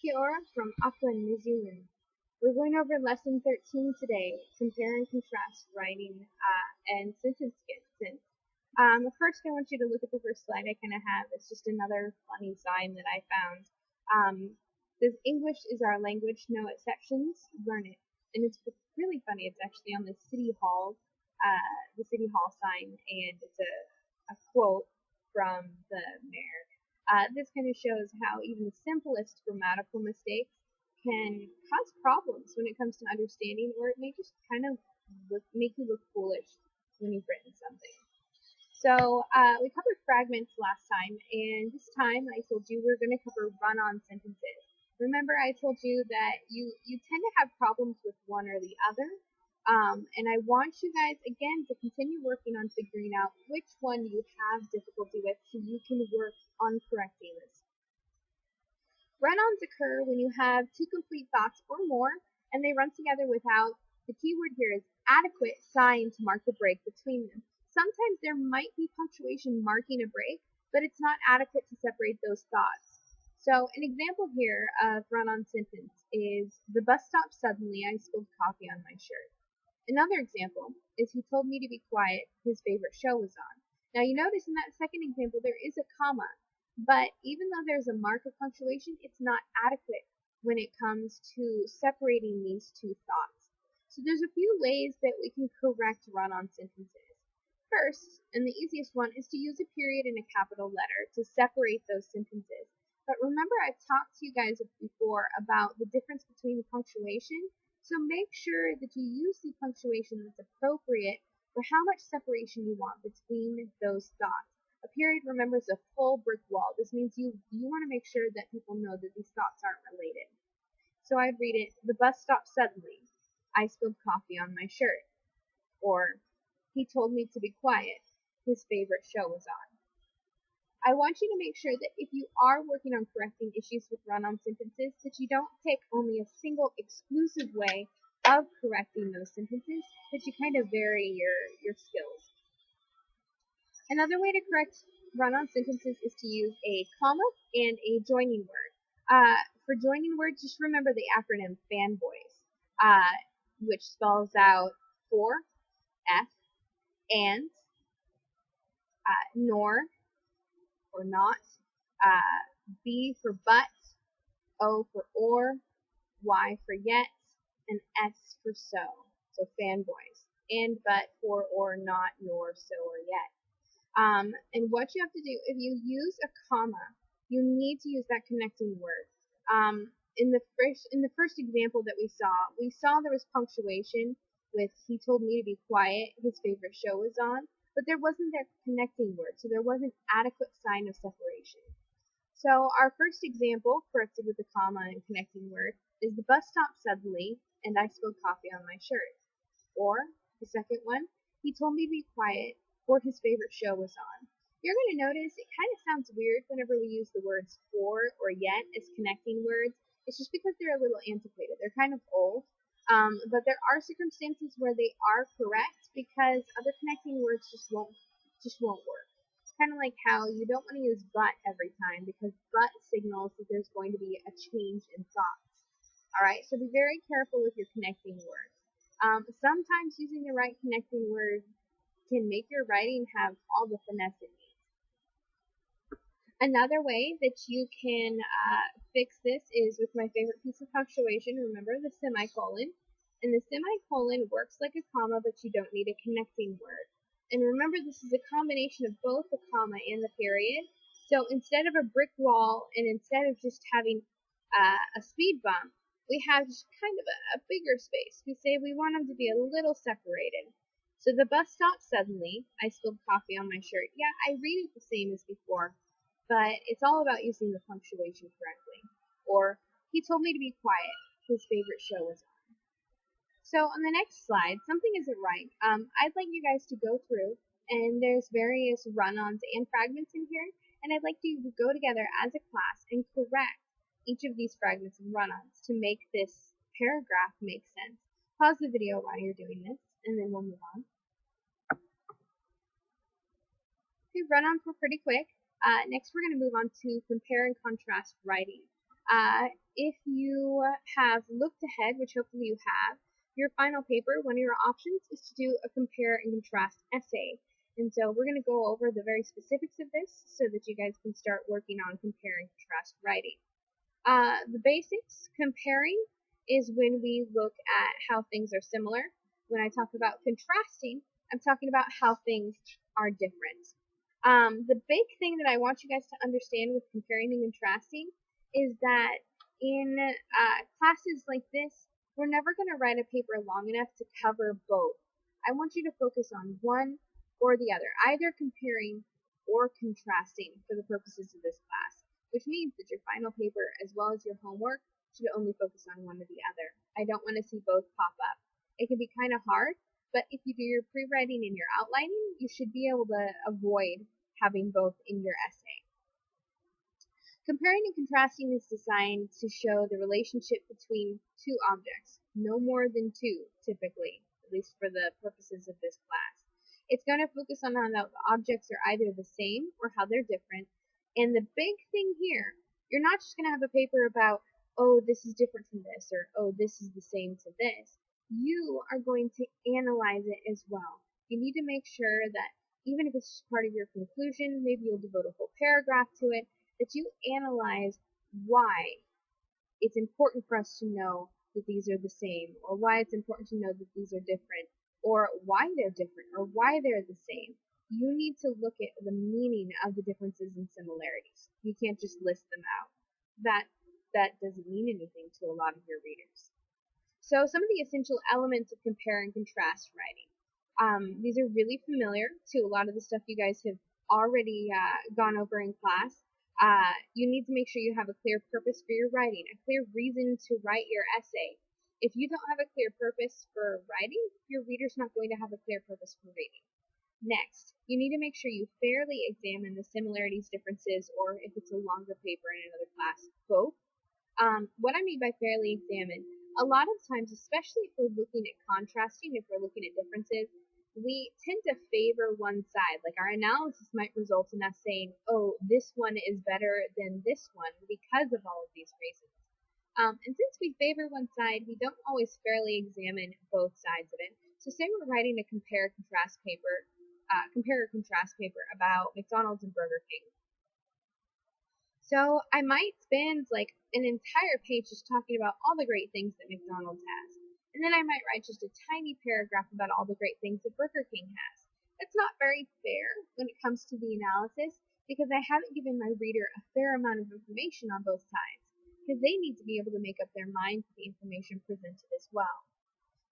Kia ora from Auckland, New Zealand. We're going over lesson 13 today, compare and contrast writing and sentence skits. First, I want you to look at the first slide I kind of have. It's just another funny sign that I found. Says English is our language, no exceptions, learn it. And it's really funny. It's actually on the City Hall sign, and it's a quote from the mayor. This kind of shows how even the simplest grammatical mistakes can cause problems when it comes to understanding, or it may just kind of make you look foolish when you've written something. So we covered fragments last time, and this time I told you we're going to cover run-on sentences. Remember, I told you that you tend to have problems with one or the other, and I want you guys, again, to continue working on figuring out which one you have difficulty with so you can work on correcting this. Run-ons occur when you have two complete thoughts or more, and they run together without, the key word here is adequate sign to mark the break between them. Sometimes there might be punctuation marking a break, but it's not adequate to separate those thoughts. So an example here of run-on sentence is, the bus stopped suddenly, I spilled coffee on my shirt. Another example is, he told me to be quiet, his favorite show was on. Now you notice in that second example there is a comma, but even though there's a mark of punctuation, it's not adequate when it comes to separating these two thoughts. So there's a few ways that we can correct run-on sentences. First, and the easiest one, is to use a period and a capital letter to separate those sentences. But remember, I've talked to you guys before about the difference between punctuation, so make sure that you use the punctuation that's appropriate for how much separation you want between those thoughts. A period, remember, is a full brick wall. This means you want to make sure that people know that these thoughts aren't related. So I'd read it, the bus stopped suddenly. I spilled coffee on my shirt. Or, he told me to be quiet. His favorite show was on. I want you to make sure that if you are working on correcting issues with run-on sentences, that you don't pick only a single exclusive way of correcting those sentences, that you kind of vary your skills. Another way to correct run-on sentences is to use a comma and a joining word. For joining words, just remember the acronym FANBOYS, which spells out for, F, and, nor, or not, B for but, O for or, Y for yet, and S for so. So fanboys. And, but, for, or, not, nor, so, or yet. And what you have to do, if you use a comma, you need to use that connecting word. In the first example that we saw there was punctuation with, he told me to be quiet, his favorite show was on, but there wasn't that connecting word, so there wasn't adequate sign of separation. So our first example, corrected with a comma and connecting word, is, the bus stopped suddenly, and I spilled coffee on my shirt. Or, the second one, he told me to be quiet, for his favorite show was on. You're going to notice it kind of sounds weird whenever we use the words for or yet as connecting words. It's just because they're a little antiquated. They're kind of old. But there are circumstances where they are correct because other connecting words just won't work. It's kind of like how you don't want to use but every time, because but signals that there's going to be a change in thoughts. Alright, so be very careful with your connecting words. Sometimes using the right connecting word can make your writing have all the finesse it needs. Another way that you can fix this is with my favorite piece of punctuation. Remember the semicolon. And the semicolon works like a comma, but you don't need a connecting word. And remember, this is a combination of both the comma and the period. So instead of a brick wall, and instead of just having a speed bump, we have just kind of a bigger space. We say we want them to be a little separated. So the bus stopped suddenly. I spilled coffee on my shirt. Yeah, I read it the same as before, but it's all about using the punctuation correctly. Or, he told me to be quiet. His favorite show was on. So on the next slide, something isn't right. I'd like you guys to go through, and there's various run-ons and fragments in here, and I'd like you to go together as a class and correct each of these fragments and run-ons to make this paragraph make sense. Pause the video while you're doing this, and then we'll move on. Okay, run-ons were pretty quick. Next, we're going to move on to compare and contrast writing. If you have looked ahead, which hopefully you have, your final paper, one of your options is to do a compare and contrast essay. And so we're going to go over the very specifics of this so that you guys can start working on compare and contrast writing. The basics, comparing, is when we look at how things are similar. When I talk about contrasting, I'm talking about how things are different. The big thing that I want you guys to understand with comparing and contrasting is that in classes like this, we're never going to write a paper long enough to cover both. I want you to focus on one or the other, either comparing or contrasting for the purposes of this class, which means that your final paper as well as your homework should only focus on one or the other. I don't want to see both pop up. It can be kind of hard, but if you do your pre-writing and your outlining, you should be able to avoid having both in your essay. Comparing and contrasting is designed to show the relationship between two objects, no more than two, typically, at least for the purposes of this class. It's going to focus on how the objects are either the same or how they're different. And the big thing here, you're not just going to have a paper about, oh, this is different from this, or oh, this is the same to this. You are going to analyze it as well. You need to make sure that even if it's part of your conclusion, maybe you'll devote a whole paragraph to it, that you analyze why it's important for us to know that these are the same, or why it's important to know that these are different, or why they're different, or why they're the same. You need to look at the meaning of the differences and similarities. You can't just list them out. That doesn't mean anything to a lot of your readers. So some of the essential elements of compare and contrast writing. These are really familiar to a lot of the stuff you guys have already gone over in class. You need to make sure you have a clear purpose for your writing, a clear reason to write your essay. If you don't have a clear purpose for writing, your reader's not going to have a clear purpose for reading. Next, you need to make sure you fairly examine the similarities, differences, or if it's a longer paper in another class, both. What I mean by fairly examine, a lot of times, especially if we're looking at contrasting, if we're looking at differences, we tend to favor one side. Like our analysis might result in us saying, oh, this one is better than this one because of all of these reasons. And since we favor one side, we don't always fairly examine both sides of it. So say we're writing a compare or contrast paper about McDonald's and Burger King. So I might spend like an entire page just talking about all the great things that McDonald's has. And then I might write just a tiny paragraph about all the great things that Burger King has. That's not very fair when it comes to the analysis because I haven't given my reader a fair amount of information on both sides because they need to be able to make up their mind to the information presented as well.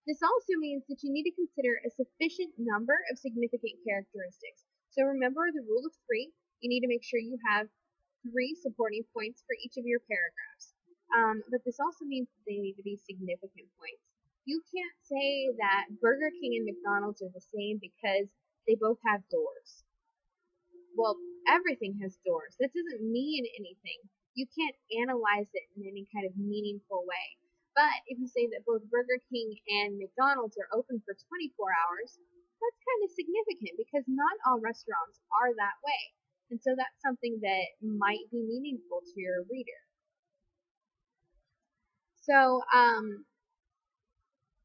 This also means that you need to consider a sufficient number of significant characteristics. So remember the rule of three. You need to make sure you have 3 supporting points for each of your paragraphs. But this also means that they need to be significant points. You can't say that Burger King and McDonald's are the same because they both have doors. Well, everything has doors. That doesn't mean anything. You can't analyze it in any kind of meaningful way. But if you say that both Burger King and McDonald's are open for 24 hours, that's kind of significant because not all restaurants are that way. And so that's something that might be meaningful to your reader. So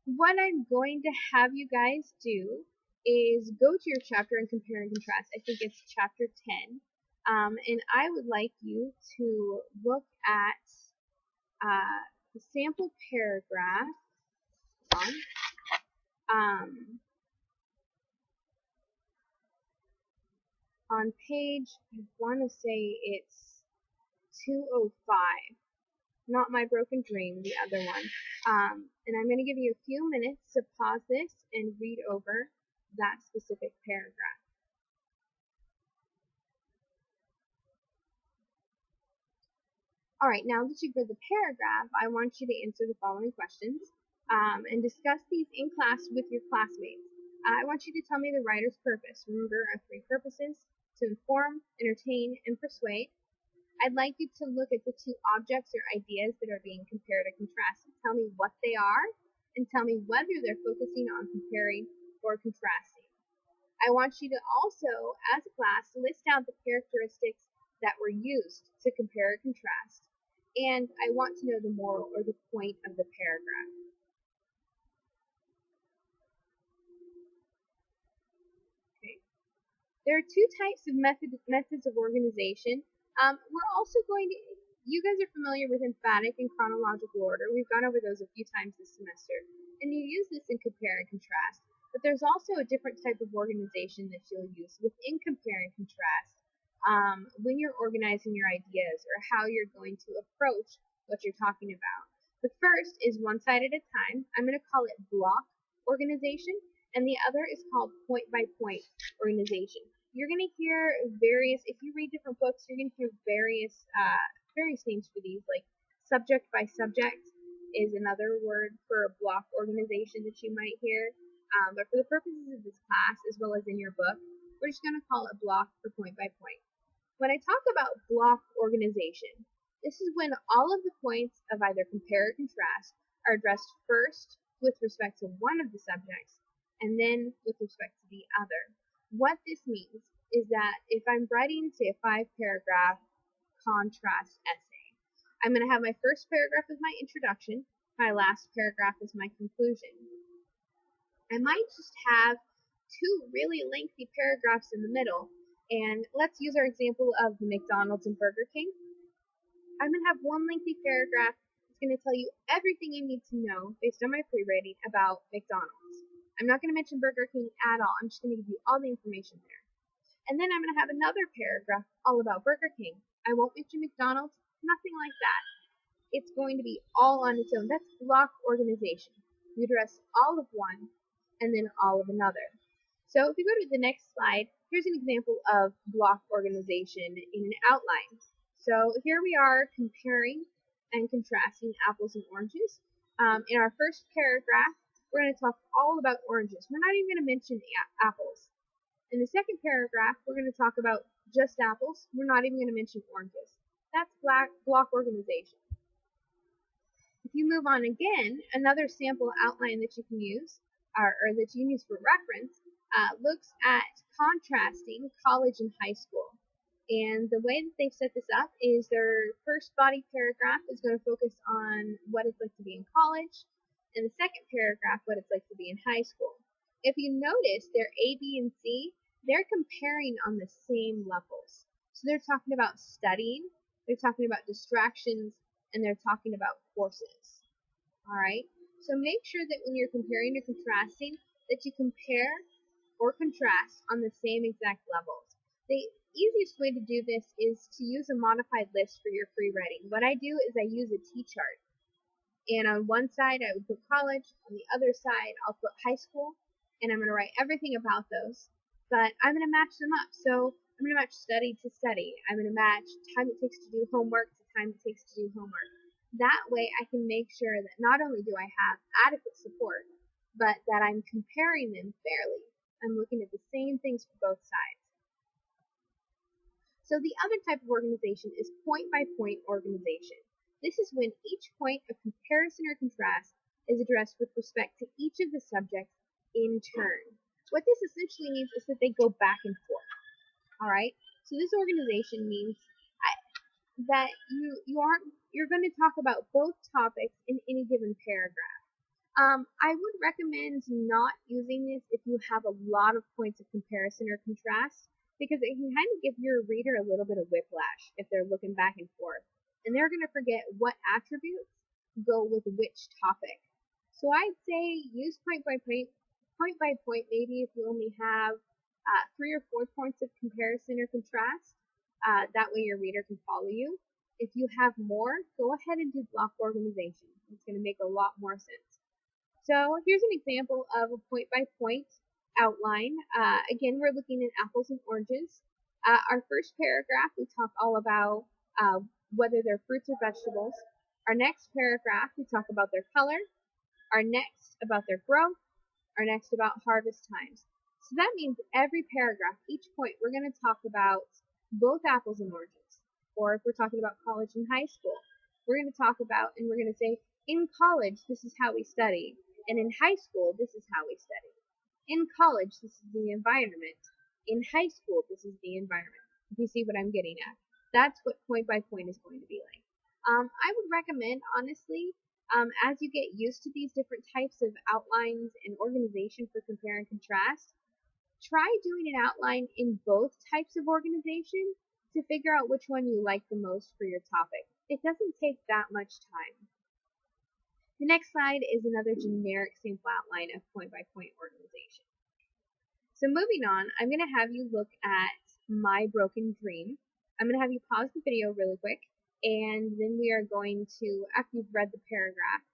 what I'm going to have you guys do is go to your chapter and compare and contrast. I think it's chapter 10. And I would like you to look at the sample paragraph on page, I want to say it's 205. Not My Broken Dream, the other one. And I'm going to give you a few minutes to pause this and read over that specific paragraph. Alright, now that you've read the paragraph, I want you to answer the following questions and discuss these in class with your classmates. I want you to tell me the writer's purpose. Remember our 3 purposes: to inform, entertain, and persuade. I'd like you to look at the 2 objects or ideas that are being compared or contrasted. Tell me what they are, and tell me whether they're focusing on comparing or contrasting. I want you to also, as a class, list out the characteristics that were used to compare or contrast. and I want to know the moral or the point of the paragraph. Okay. There are two types of methods of organization. We're also going to, you guys are familiar with emphatic and chronological order. We've gone over those a few times this semester, and you use this in compare and contrast. But there's also a different type of organization that you'll use within compare and contrast when you're organizing your ideas or how you're going to approach what you're talking about. The first is one side at a time. I'm going to call it block organization, and the other is called point by point organization. You're going to hear various, if you read different books, you're going to hear various names for these, like subject by subject is another word for a block organization that you might hear. But for the purposes of this class, as well as in your book, we're just going to call it block or point by point. When I talk about block organization, this is when all of the points of either compare or contrast are addressed first with respect to one of the subjects and then with respect to the other. What this means is that if I'm writing, say, a 5-paragraph contrast essay, I'm going to have my first paragraph as my introduction, my last paragraph as my conclusion. I might just have 2 really lengthy paragraphs in the middle. And let's use our example of the McDonald's and Burger King. I'm going to have one lengthy paragraph that's going to tell you everything you need to know based on my pre-reading about McDonald's. I'm not going to mention Burger King at all. I'm just going to give you all the information there. And then I'm going to have another paragraph all about Burger King. I won't mention McDonald's, nothing like that. It's going to be all on its own. That's block organization. You address all of one and then all of another. So if you go to the next slide, here's an example of block organization in an outline. So here we are comparing and contrasting apples and oranges. In our first paragraph, we're going to talk all about oranges. We're not even going to mention apples. In the second paragraph, we're going to talk about just apples. We're not even going to mention oranges. That's block organization. If you move on again, another sample outline that you can use, or that you can use for reference, looks at contrasting college and high school. And the way that they've set this up is their first body paragraph is going to focus on what it's like to be in college, and the second paragraph, what it's like to be in high school. If you notice, their A, B, and C, they're comparing on the same levels. So they're talking about studying, they're talking about distractions, and they're talking about courses. All right? So make sure that when you're comparing or contrasting, that you compare or contrast on the same exact levels. The easiest way to do this is to use a modified list for your pre-reading. What I do is I use a T-chart. And on one side, I would put college. On the other side, I'll put high school. And I'm going to write everything about those. But I'm going to match them up. So I'm going to match study to study. I'm going to match time it takes to do homework to time it takes to do homework. That way, I can make sure that not only do I have adequate support, but that I'm comparing them fairly. I'm looking at the same things for both sides. So the other type of organization is point-by-point organization. This is when each point of comparison or contrast is addressed with respect to each of the subjects in turn. What this essentially means is that they go back and forth. All right? So this organization means that you're going to talk about both topics in any given paragraph. I would recommend not using this if you have a lot of points of comparison or contrast, because it can kind of give your reader a little bit of whiplash if they're looking back and forth. And they're going to forget what attributes go with which topic. So I'd say use point by point, maybe if you only have 3 or 4 points of comparison or contrast. That way your reader can follow you. If you have more, go ahead and do block organization. It's going to make a lot more sense. So here's an example of a point-by-point outline. Again, we're looking at apples and oranges. Our first paragraph, we talk all about whether they're fruits or vegetables. Our next paragraph, we talk about their color. Our next, about their growth. Our next, about harvest times. So that means every paragraph, each point, we're going to talk about both apples and oranges. Or if we're talking about college and high school, we're going to talk about, and we're going to say, in college, this is how we study. And in high school, this is how we study. In college, this is the environment. In high school, this is the environment. If you see what I'm getting at. That's what point by point is going to be like. I would recommend, honestly, as you get used to these different types of outlines and organization for compare and contrast, try doing an outline in both types of organization to figure out which one you like the most for your topic. It doesn't take that much time. The next slide is another generic sample outline of point-by-point organization. So moving on, I'm going to have you look at my broken dream. I'm going to have you pause the video really quick, and then we are going to, after you've read the paragraph,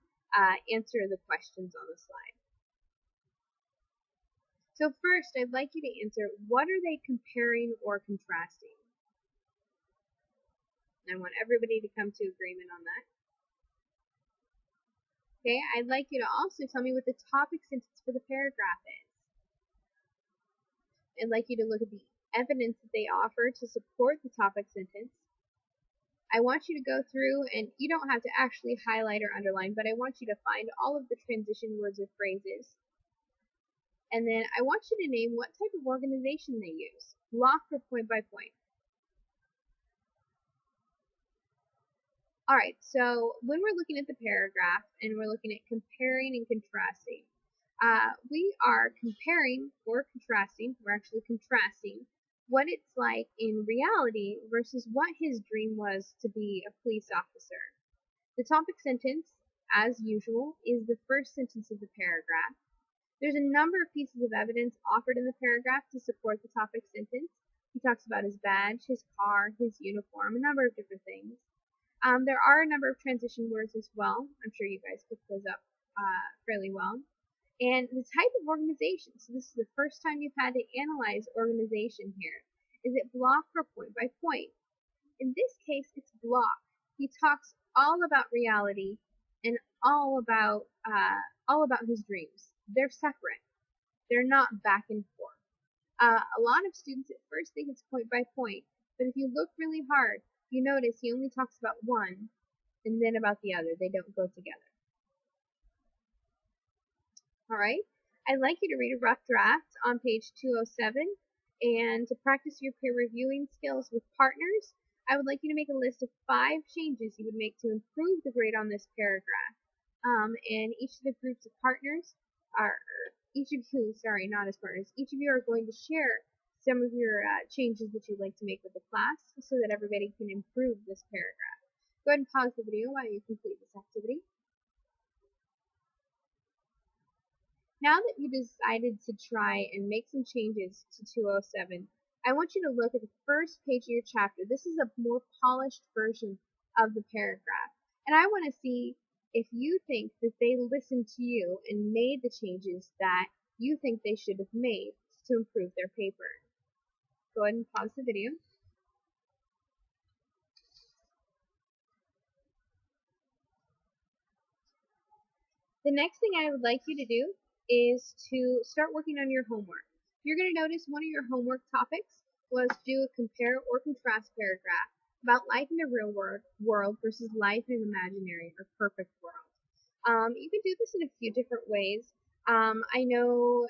answer the questions on the slide. So first, I'd like you to answer, what are they comparing or contrasting? I want everybody to come to agreement on that. Okay, I'd like you to also tell me what the topic sentence for the paragraph is. I'd like you to look at the evidence that they offer to support the topic sentence. I want you to go through, and you don't have to actually highlight or underline, but I want you to find all of the transition words or phrases. And then I want you to name what type of organization they use, block or point by point. Alright, so when we're looking at the paragraph and we're looking at comparing and contrasting, we are comparing or contrasting, we're actually contrasting what it's like in reality versus what his dream was to be a police officer. The topic sentence, as usual, is the first sentence of the paragraph. There's a number of pieces of evidence offered in the paragraph to support the topic sentence. He talks about his badge, his car, his uniform, a number of different things. There are a number of transition words as well. I'm sure you guys picked those up fairly well. And the type of organization, so this is the first time you've had to analyze organization here. Is it block or point by point? In this case, it's block. He talks all about reality and all about his dreams. They're separate. They're not back and forth. A lot of students at first think it's point by point, but if you look really hard, you notice he only talks about one and then about the other. They don't go together. Alright, I'd like you to read a rough draft on page 207, and to practice your peer reviewing skills with partners, I would like you to make a list of 5 changes you would make to improve the grade on this paragraph. And each of the groups of partners are, each of you are going to share some of your changes that you'd like to make with the class so that everybody can improve this paragraph. Go ahead and pause the video while you complete this activity. Now that you decided to try and make some changes to 207, I want you to look at the first page of your chapter. This is a more polished version of the paragraph. And I want to see if you think that they listened to you and made the changes that you think they should have made to improve their paper. Go ahead and pause the video. The next thing I would like you to do is to start working on your homework. You're going to notice one of your homework topics was do a compare or contrast paragraph about life in the real world versus life in an imaginary or perfect world. You can do this in a few different ways. I know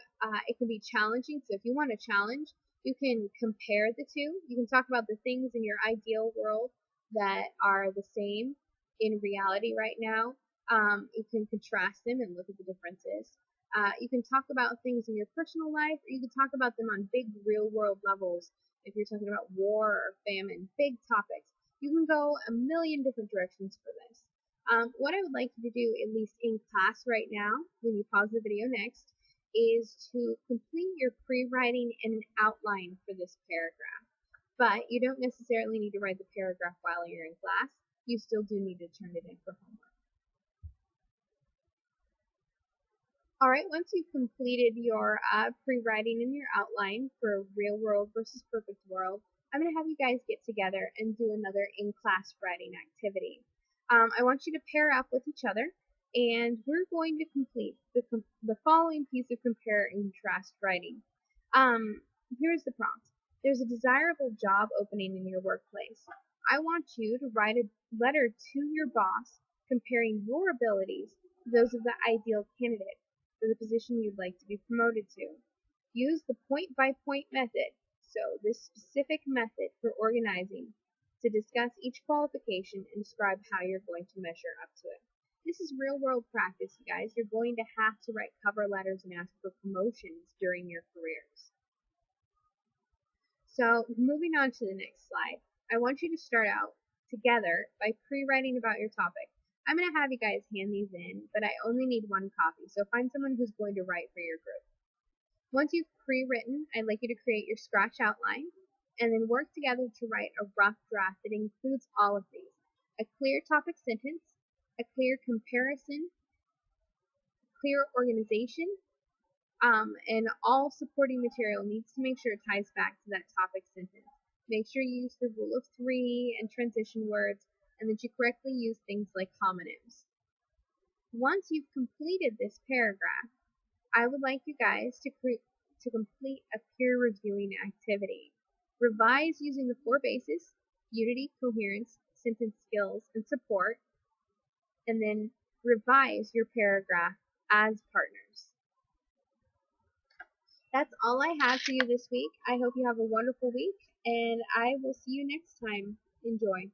it can be challenging, so if you want a challenge, you can compare the two. You can talk about the things in your ideal world that are the same in reality right now. You can contrast them and look at the differences. You can talk about things in your personal life, or you can talk about them on big real-world levels. If you're talking about war or famine, big topics, you can go a million different directions for this. What I would like you to do, at least in class right now, when you pause the video next, is to complete your pre-writing and an outline for this paragraph. But you don't necessarily need to write the paragraph while you're in class. You still do need to turn it in for homework. Alright, once you've completed your pre-writing and your outline for real world versus perfect world, I'm going to have you guys get together and do another in-class writing activity. I want you to pair up with each other, and we're going to complete the following piece of compare and contrast writing. Here's the prompt. There's a desirable job opening in your workplace. I want you to write a letter to your boss comparing your abilities to those of the ideal candidate for the position you'd like to be promoted to. Use the point-by-point method, so this specific method for organizing, to discuss each qualification and describe how you're going to measure up to it. This is real world practice, you guys. You're going to have to write cover letters and ask for promotions during your careers. So moving on to the next slide, I want you to start out together by pre-writing about your topic. I'm going to have you guys hand these in, but I only need one copy, so find someone who's going to write for your group. Once you've pre-written, I'd like you to create your scratch outline and then work together to write a rough draft that includes all of these. A clear topic sentence, a clear comparison, clear organization, and all supporting material needs to make sure it ties back to that topic sentence. Make sure you use the rule of 3 and transition words, and that you correctly use things like homonyms. Once you've completed this paragraph, I would like you guys to complete a peer reviewing activity. Revise using the 4 bases: unity, coherence, sentence skills, and support, and then revise your paragraph as partners. That's all I have for you this week. I hope you have a wonderful week, and I will see you next time. Enjoy.